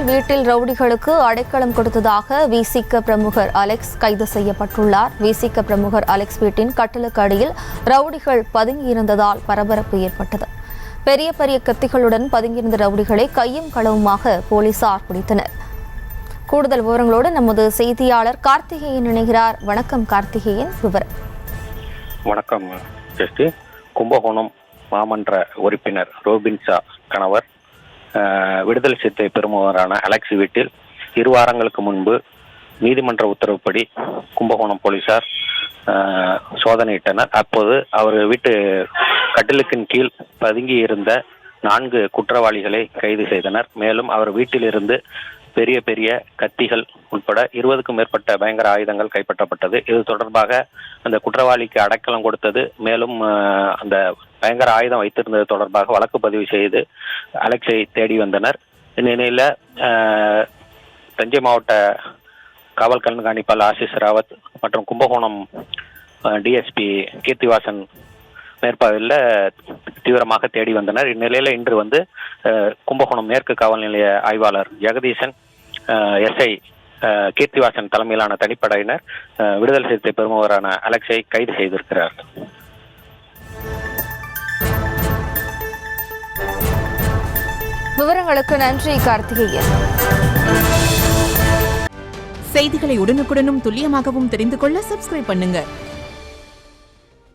பெயரில் வீட்டில் ரவுடிகளுக்கு அடைக்கலம் கொடுத்ததாக விசிக பிரமுகர் அலெக்ஸ் கைது செய்யப்பட்டுள்ளார். விசிக பிரமுகர் அலெக்ஸ் வீட்டின் கட்டிலுக்கு அடியில் ரவுடிகள் பதுங்கியிருந்ததால் பரபரப்பு ஏற்பட்டது. பெரிய பெரிய கத்திகளுடன் பதுங்கியிருந்த ரவுடிகளை கையும் களவுமாக போலீசார் பிடித்தனர். கூடுதல் விவரங்களோடு நமது செய்தியாளர் கார்த்திகேயன் இணைகிறார். வணக்கம் கார்த்திகேயன், விவரம். வணக்கம் ஜெஸ்டி. கும்பகோணம் மாமன்ற உறுப்பினர் ரோபின்ஷா கணவர் விடுதலை சிறுத்தை பெருமவரான அலெக்ஸ் வீட்டில் 2 வாரங்களுக்கு முன்பு நீதிமன்ற உத்தரவுப்படி கும்பகோணம் போலீசார் சோதனையிட்டனர். அப்போது அவர் வீட்டு கட்டிலுக்கின் கீழ் பதுங்கி இருந்த 4 குற்றவாளிகளை கைது செய்தனர். மேலும் அவர் வீட்டிலிருந்து பெரிய பெரிய கத்திகள் உட்பட 20க்கும் மேற்பட்ட பயங்கர ஆயுதங்கள் கைப்பற்றப்பட்டது. இது தொடர்பாக அந்த குற்றவாளிக்கு அடைக்கலம் கொடுத்தது, மேலும் அந்த பயங்கர ஆயுதம் வைத்திருந்தது தொடர்பாக வழக்கு பதிவு செய்து அலெக்ஸை தேடி வந்தனர். இந்நிலையில் தஞ்சை மாவட்ட காவல் கண்காணிப்பாளர் ஆசிஷ் ராவத் மற்றும் கும்பகோணம் டிஎஸ்பி கீர்த்திவாசன் மேற்பார்வையில் தீவிரமாக தேடி வந்தனர். இந்நிலையில் இன்று கும்பகோணம் மேற்கு காவல் நிலைய ஆய்வாளர் ஜெகதீசன், எஸ்ஐ கீர்த்திவாசன் தலைமையிலான தனிப்படையினர் விடுதலை சிறுத்தை பெருமவரான அலெக்ஸை கைது செய்திருக்கிறார்கள். விவரங்களுக்கு நன்றி கார்த்திகேயன். செய்திகளை உடனுக்குடனும் துல்லியமாகவும் தெரிந்து கொள்ள சப்ஸ்கிரைப் பண்ணுங்க.